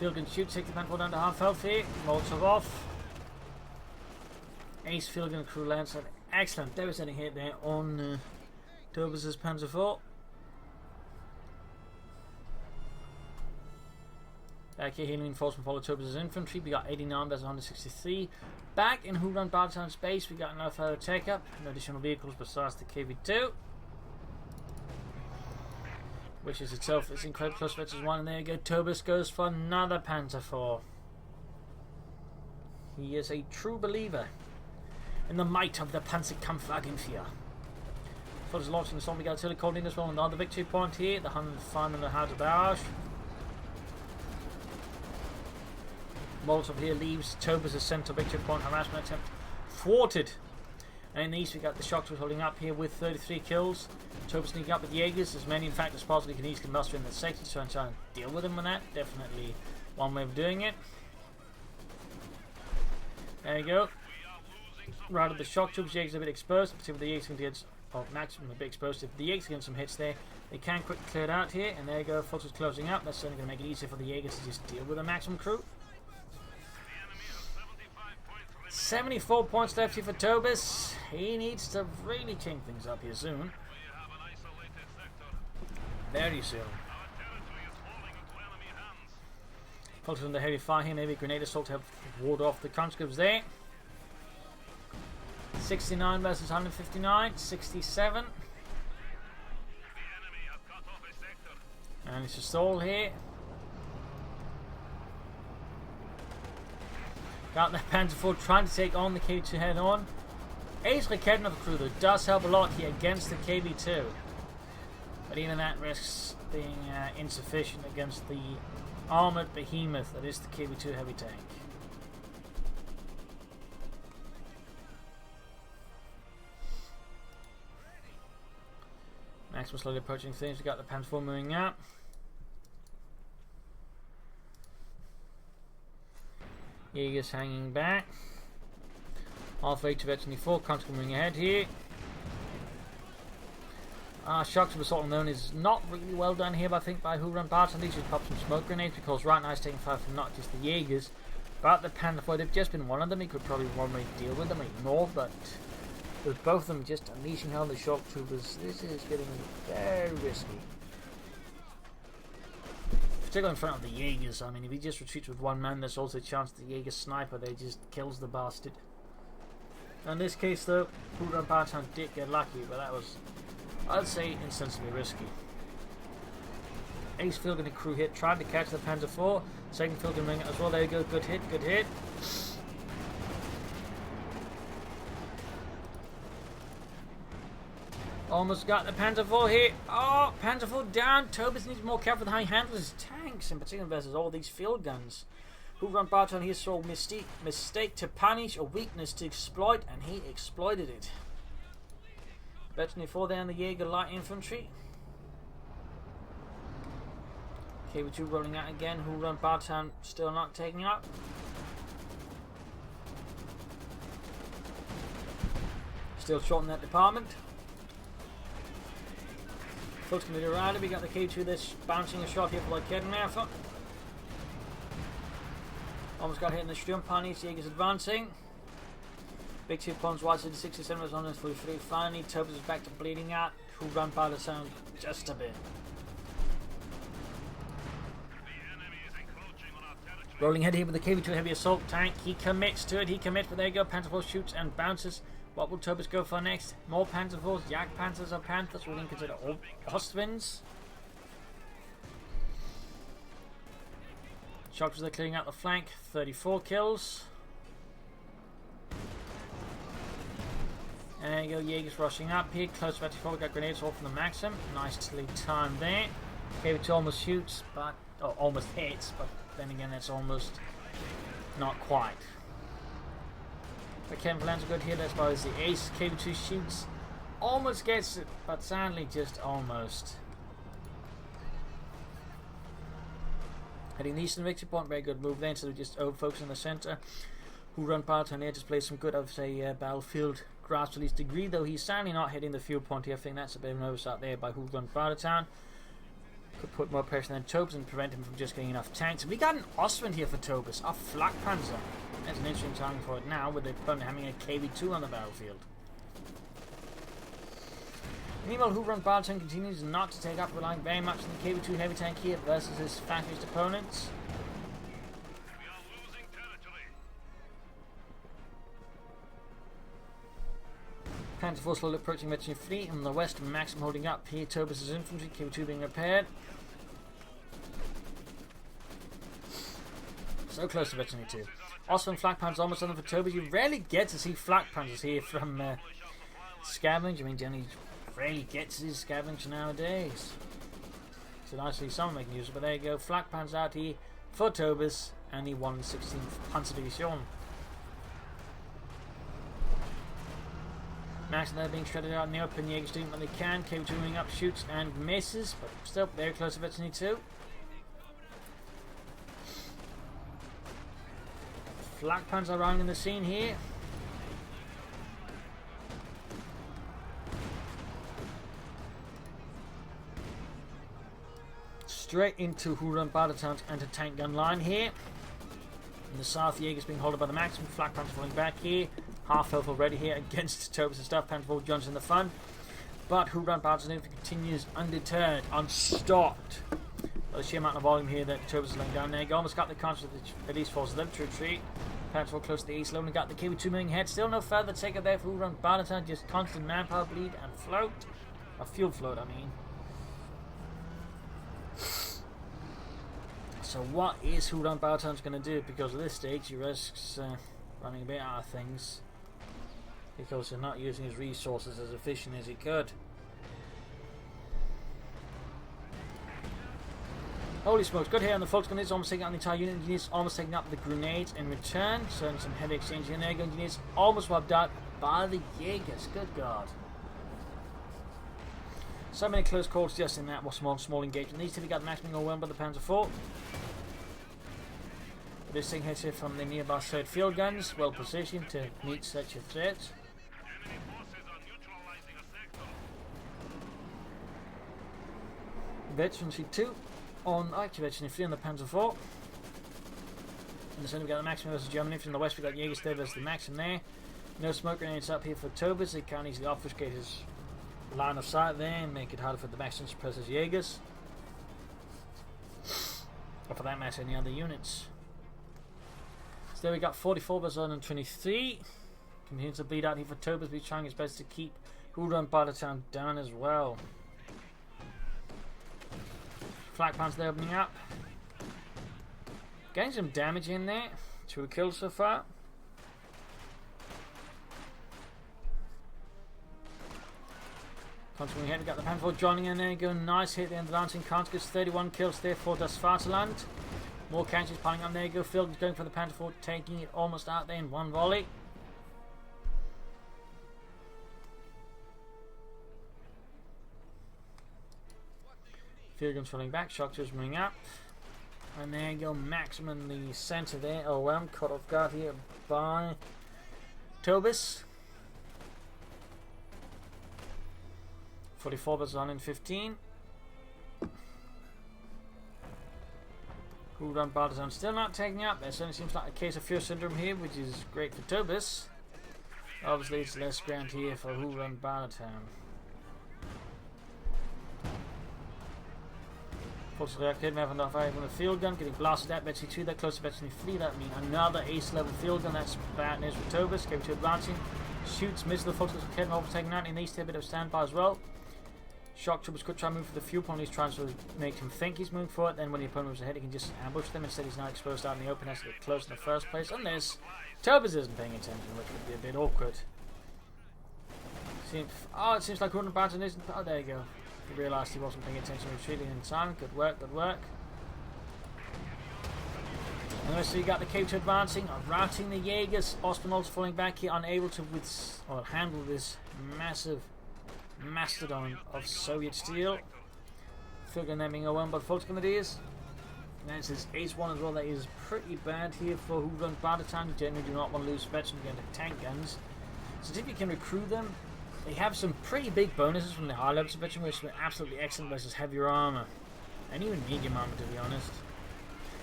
Field gun shoot, take the Panther down to half health here. Molotov off. Ace field gun crew lands an excellent devastating hit there on Tobis' Panzer IV. Back here, healing enforcement follow Tobis' infantry. We got 89 versus 163. Back in WhorunBartertown space, we got another further take up. No additional vehicles besides the KV2. Which is itself is incredibly close versus one. And there you go, Tobis goes for another Panzer IV. He is a true believer in the might of the Panzerkampfwagenführer. For his launching the storm, we got artillery called in as well. Another victory point here. The 105 and the House of Barrage. Molotov here leaves Tobis' central victory point. Harassment attempt thwarted. And in the east we got the Shocks holding up here with 33 kills. Tobis sneaking up with Jaegers, as many in fact as possible. He can easily muster in the sector to try and deal with him with that. Definitely one way of doing it. There you go. Right at the Shock troops, Jaegers are a bit exposed. Particularly the Jaegers can get maximum a bit exposed. If the Jaegers get some hits there, they can quickly clear it out here. And there you go, Fox is closing up. That's certainly going to make it easier for the Jaegers to just deal with the maximum crew. 74 points left here for Tobis. He needs to really change things up here soon. Very soon. Focus on the heavy fire here. Maybe grenade assault to help ward off the conscripts there. 69 versus 159. 67. And it's a stall here. Got the Panzer IV trying to take on the KV2 head on. Ace Raketen of the crew though does help a lot here against the KV2. But even that risks being insufficient against the armoured behemoth that is the KV2 heavy tank. Maximus slowly approaching things. We got the Panzer IV moving out. Jaegers hanging back. Halfway to Veteran 4, constant moving ahead here. Shocks of Assault Unknown is not really well done here, I think, by WhorunBartertown. These just pop some smoke grenades because right now he's taking fire from not just the Jaegers, but the Panther IV. They've just been one of them. He could probably one way deal with them, ignore, but with both of them just unleashing all the shock troopers, this is getting very risky. Particularly in front of the Jaegers. I mean, if he just retreats with one man, there's also a chance the Jaeger sniper there just kills the bastard. In this case, though, WhorunBartertown did get lucky, but that was I'd say insensibly risky. Ace field gun crew hit, tried to catch the Panzer IV. Second field gun ring as well. There you go, good hit, good hit. Almost got the Panzer IV here. Oh, Panzer IV down. Tobis needs more careful with how he handles his tanks, in particular versus all these field guns. WhorunBartertown here saw mistake to punish, a weakness to exploit, and he exploited it. Veteran 4 there on the Jaeger light infantry. KV2 rolling out again. WhorunBartertown still not taking up. Still short in that department. Folks can move around it. We got the K2 that's bouncing a shot here for like Kettenwerfer. Almost got hit in the Sturmpanies. Jaegers advancing. Big 2 pawns wide to the 67 was on his full free. Finally, Tobis is back to bleeding out. WhorunBartertown just a bit. Rolling head here with the KV2 heavy assault tank. He commits to it. He commits, but there you go. Panzer IV shoots and bounces. What will Tobis go for next? More Panzer IVs, Jagdpanzers or Panthers? We didn't consider all Ostwinds. Shockers are clearing out the flank. 34 kills. And there you go. Jaegers rushing up here. Close to 24. We got grenades all from the Maxim. Nicely timed there. KV2 almost shoots, but almost hits, but then again, that's almost not quite. But Kevin lands a good hit, that's why it's the ace. KV2 shoots, almost gets it, but sadly just almost. Heading east in the victory point, very good move there, instead of just over-focusing on the centre. WhorunBartertown here just plays some good, I would say, battlefield grasp to least degree, though he's sadly not hitting the fuel point here. I think that's a bit of an oversight there by WhorunBartertown. Could put more pressure on Tobis and prevent him from just getting enough tanks. We got an Ostwind here for Tobis, a Flak Panzer. That's an interesting timing for it now, with the opponent having a KV2 on the battlefield. Meanwhile, WhorunBartertown continues not to take up, relying very much on the KV2 heavy tank here versus his fascist opponents. Panzer IV slowly approaching Veteran Fleet on the west, Maxim holding up here. Tobis' infantry, KV2 being repaired. So close to Veteran 2. Ostwind Flak Panzers almost done for Tobis. You rarely get to see Flak Panzers here from Scavenge. I mean, generally rarely get to see Scavenge nowadays. So nice to see someone making use of it. But there you go. Flak Panzers out here for Tobis and the 116th Panzerdivision. Max and they're being shredded out in the open. Jaegers doing what they can. KV2 moving up, shoots and misses, but still very close to Veteran 2. Flak Panzer arriving in the scene here. Straight into WhorunBartertown's anti-tank gun line here. In the south, Jaegers being held by the Maxim. Flak Panzer falling back here. Half health already here against Tobis' stuff. Panzer IV joins in the fun. But WhorunBartertown continues undeterred, unstopped. By the sheer amount of volume here that Tobis is laying down there. Almost got the concept that at least forces them to retreat. Panzer IV close to the east. Slowly got the KV2 moving ahead. Still no further take up there for WhorunBartertown. Just constant manpower bleed and float. A fuel float, I mean. So what is WhorunBartertown's going to do? Because at this stage he risks running a bit out of things. Because he's not using his resources as efficient as he could. Holy smokes, good here on the Volksgun. It's almost taking out the entire unit. Engineers almost taking up the grenades in return. So some heavy exchange in there. Engineers almost wiped out by the Jaegers. Good God. So many close calls just in that small engagement. These two got maximum overwhelmed by the Panzer IV. This thing hits here from the nearby third field guns. Well positioned to meet such a threat. Veteran C2 on Veteran 3 on the Panzer IV. In the center we got the Maxim versus Germany. From the west we got Jaegers there versus the Maxim there. No smoke grenades up here for Tobis. They can't easily obfuscate his line of sight there and make it harder for the Maxim to suppress his Jaegers. Or for that matter any other units. So there we got 44 versus 123. Continues to bleed out here for Tobis. He's trying his best to keep WhorunBartertown down as well. Flak pants there opening up. Getting some damage in there. 2 kills so far. Continuing ahead, we got the Panthers joining in there, going nice hit there, and the Lancing Conscripts, 31 kills there for Das Vaterland. More catches piling up there, you go Phil going for the Panther Fort, taking it almost out there in 1 volley. Field guns falling back, shock troops moving up. And there you go, Maximum in the centre there. OM caught off guard here by Tobis. 44 versus 115. WhorunBartertown still not taking up. There certainly seems like a case of fear syndrome here, which is great for Tobis. Obviously, it's less ground here for WhorunBartertown. Forces reacted, we have enough fire from the field gun, getting blasted at Betsy 2, that close to Betsy 3, that means another ace level field gun, that's bad news for Tobis. KB2 advancing, shoots, misses the Forces of Kid, overtaking out, and these a bit of standby as well. Shock Troopers could try and move for the fuel point, he's trying to make him think he's moving for it, then when the opponent moves ahead he can just ambush them, instead he's now exposed out in the open, has to get close in the first place, and this, Tobis isn't paying attention, which would be a bit awkward. It seems like WhorunBartertown isn't, oh there you go. He realised he wasn't paying attention, retreating in time. Good work, good work. Anyway, so you got the KB2 advancing, routing the Jaegers. Ospinol's falling back here, unable to handle this massive mastodon of Soviet steel. Figuring them being overwhelmed by the Fulton Grenadiers. And it's his ace one as well, that is pretty bad here for WhorunBartertown. You generally do not want to lose Spetsmen against tank guns. So if you can recruit them, they have some pretty big bonuses from the high level suspension, which are absolutely excellent versus heavier armor. And even medium armor, to be honest.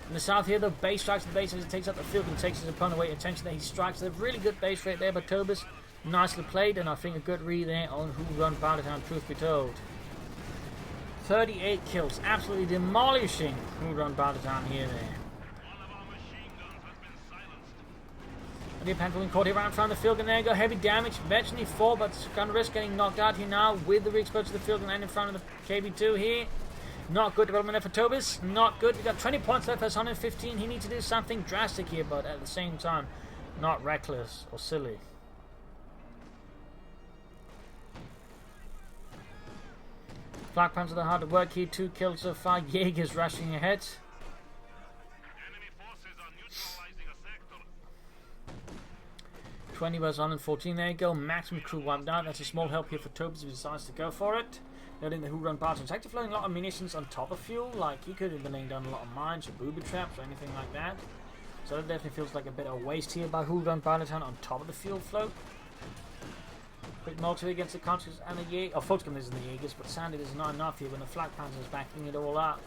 In the south here, though, base strikes the base as he takes out the field and takes his opponent away. Attention there, he strikes a really good base rate there by Tobis. Nicely played, and I think a good read there on WhorunBartertown, truth be told. 38 kills, absolutely demolishing WhorunBartertown here there. The Panther caught here around the field gun, there you go, heavy damage, eventually 4, but gonna risk getting knocked out here now with the re-exposure to the field gun and in front of the KB2 here. Not good development there for Tobis, not good. We got 20 points left versus 115. He needs to do something drastic here, but at the same time, not reckless or silly. Flak Panthers are hard to work here, 2 kills so far. Jaegers rushing ahead. 20 versus 114, there you go, maximum crew wiped out. That's a small help here for Tobis if he decides to go for it. Noting the WhorunBartertown is actually flowing a lot of munitions on top of fuel, like he could have been laying down a lot of mines or booby traps or anything like that. So that definitely feels like a bit of waste here by WhorunBartertown on top of the fuel float. Quick multi against the Conscripts and the Jaegers, oh, Fulton is in the Jaegers, but sadly there's not enough here when the Flak Panthers is backing it all up.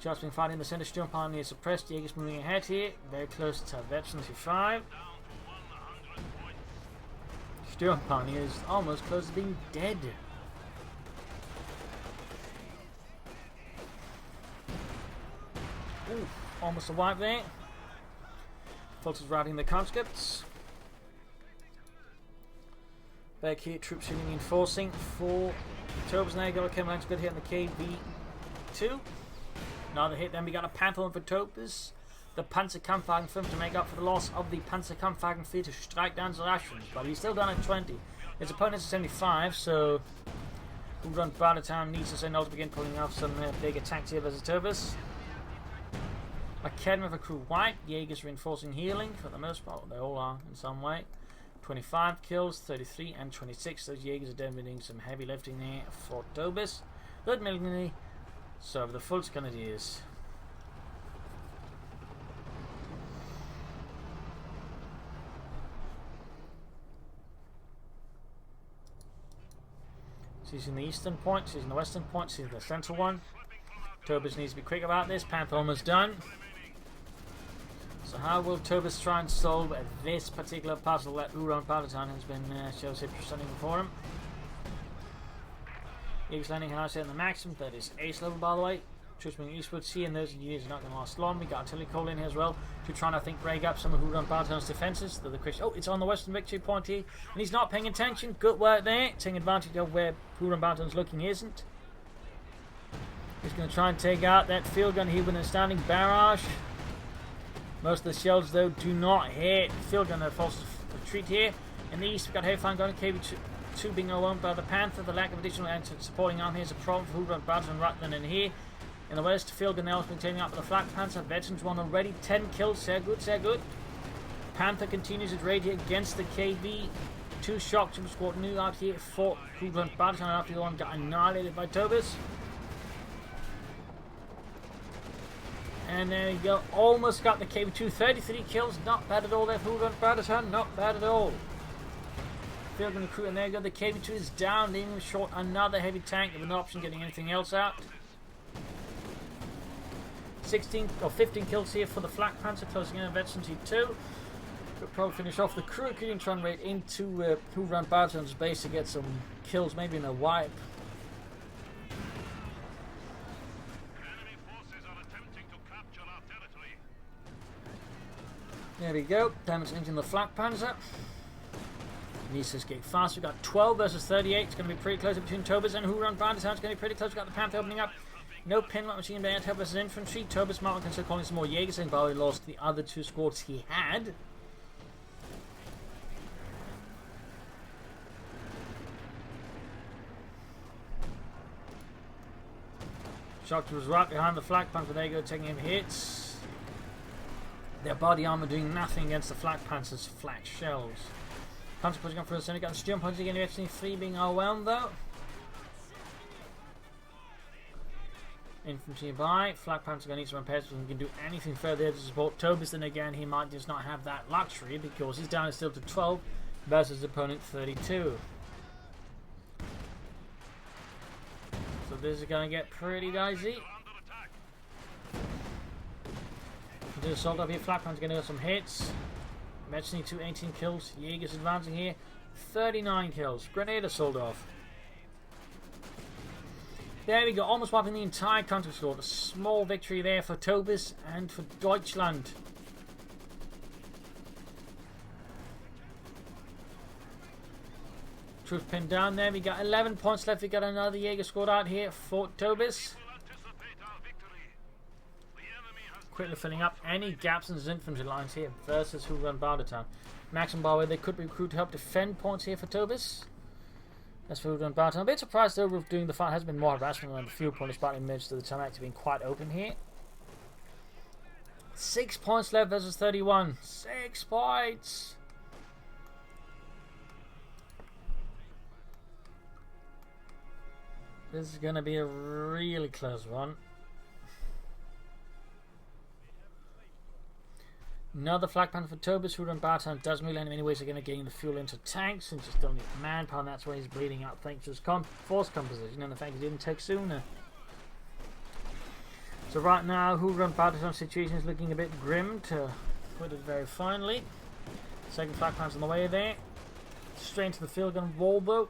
Just been fighting the center. Sturm Pioneer suppressed. Jaegers moving ahead here. Very close to Veterans 5. Sturm Pioneer is almost close to being dead. Ooh, almost a wipe there. Fulton's routing the Conscripts. Back here, troops reinforcing for Tobis. Now you got a Cameron's good hit on the KB2. Another hit, then we got a Panther for Tobis. The Panzerkampfwagen 5 to make up for the loss of the Panzerkampfwagen 4 to strike down the Russians. But he's still down at 20. His opponent's at 75, so WhorunBartertown needs to say no to begin pulling off some big attacks here versus Tobis. Academy of a crew white. Jaegers reinforcing healing for the most part. They all are in some way. 25 kills, 33 and 26. Those Jaegers are definitely doing some heavy lifting there for Tobis. Third military. So the Fulton Grenadiers. She's in the eastern point, she's in the western point, she's in the central one. Tobis needs to be quick about this. Panther almost done. So how will Tobis try and solve this particular puzzle that WhorunBartertown has been shows it presenting before him? Jaegers landing high set in the maximum, that is ace level by the way. Troops moving eastwards here, and those units are not going to last long. We got artillery called in here as well to try and, I think, break up some of WhorunBartertown's defences. The question, it's on the western victory point here, and he's not paying attention. Good work there, taking advantage of where WhorunBartertown's looking isn't. He's going to try and take out that field gun here with an standing barrage. Most of the shells, though, do not hit. Field gun forces retreat here. In the east, we've got Heavy gun, KV2 being overwhelmed by the Panther. The lack of additional supporting arm here is a problem for WhorunBartertown right then and here. In the west, field gun now has been taken out by the Flak Panther. Veterans won already. 10 kills. Sehr good, sehr good. Panther continues its raid here against the KV2 shock troop squad. New out here for WhorunBartertown after the one got annihilated by Tobis. And there you go. Almost got the KV2. 33 kills. Not bad at all there for WhorunBartertown. Not bad at all. Field gun recruit, and there you go. The KV2 is down, leaving him short another heavy tank with no option getting anything else out. 16 or 15 kills here for the Flak Panther, closing in on Veterans T2. Could probably finish off the crew. Could try and raid into WhorunBartertown's base to get some kills, maybe in a wipe. There we go. Damage engine the Flak Panther. Needs to escape fast. We've got 12 versus 38. It's going to be pretty close between Tobis and WhorunBartertown. It's going to be pretty close. We've got the Panther opening up. No pinlock machine gun to help us as infantry. Tobis might consider calling some more jaegers in, but he lost the other two squads he had. Shock was right behind the Flak Panther. There you go, taking him hits. Their body armor doing nothing against the Flak Panther's flak shells. Panther pushing up for the center. Got the steel punch again. Actually, 3 being overwhelmed though. Infantry by. Flak Panther going to need some repairs so he can do anything further to support Tobis. Then again, he might just not have that luxury because he's down still to 12 versus his opponent 32. So this is going to get pretty dicey. Do assault up here. Flak Panther's going to get some hits. Mentioning 18 kills. Jaegers advancing here. 39 kills. Grenade assault off. There we go. Almost wiping the entire counter squad. A small victory there for Tobis and for Deutschland. Troops pinned down there. We got 11 points left. We got another Jaeger squad out here for Tobis. Quickly filling up any gaps in his infantry lines here versus WhorunBartertown. Maximum bar where they could recruit to help defend points here for Tobis. That's for WhorunBartertown. I'm a bit surprised though with doing the fight has been more harassment than the field point despite most of the time actually being quite open here. 6 points left versus 31. 6 points! This is going to be a really close one. Another Flak Panther for Tobis. WhorunBartertown doesn't really have any ways of getting the fuel into tanks and just don't need manpower, and that's why he's bleeding out thanks to his force composition and the fact he didn't take sooner. So right now WhorunBartertown's situation is looking a bit grim, to put it very finely. Second Flak Panther's on the way there. Straight into the field gun wall though,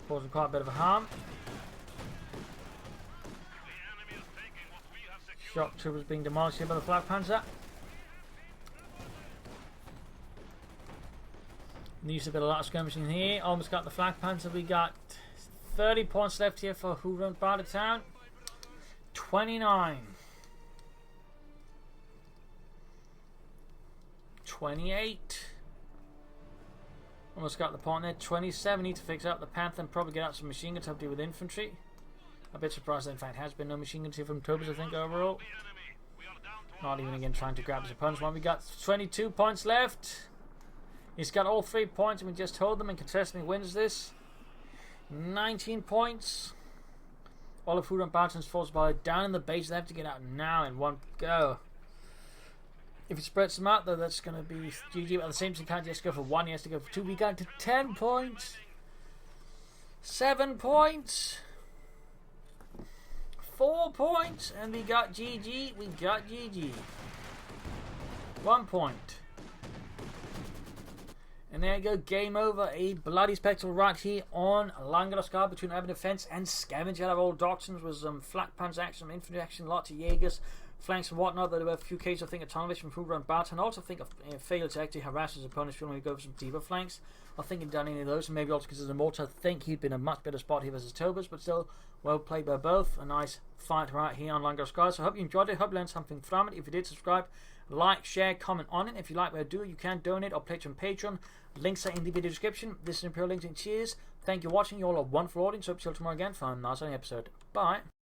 causing quite a bit of harm. Shock troopers being demolished here by the Flak Panther. Needs a bit of lot of skirmishing here. Almost got the Flak Panther. We got 30 points left here for WhorunBartertown. 29. 28. Almost got the point there. 27. Need to fix up the Panther and probably get out some machine guns to deal with infantry. A bit surprised that in fact has been no machine guns here from Tobis, I think, overall. Not even again trying to grab his opponent's one. We got 22 points left. He's got all 3 points and we just hold them and contesting wins this. 19 points. All of WhorunBartertown's forces are down in the base. They have to get out now in one go. If it spreads them out though, that's going to be GG. But at the same time, he can't just go for 1, he has to go for 2. We got to 10 points. 7 points. 4 points. And we got GG. We got GG. 1 point. And there you go, game over. A bloody spectacle right here on Langraskaya between Urban Defence and Scavenge. Out of all doctrines was flak panzer action, some infantry action, lots of jaegers, flanks and whatnot. There were a few cases, I think, of tunnelish from WhorunBartertown. I also think of failed to actually harass his opponents feeling he go for some deeper flanks. I think he'd done any of those, and maybe also because of the mortar, I think he'd been a much better spot here versus Tobis, but still, well played by both. A nice fight right here on Langraskaya. So I hope you enjoyed it, hope you learned something from it. If you did, subscribe, like, share, comment on it. If you like what I do, you can donate or pledge on Patreon. Links are in the video description. This is Imperial Links, and cheers. Thank you for watching. You all are a wonderful audience. Hope to see you tomorrow again for another episode. Bye.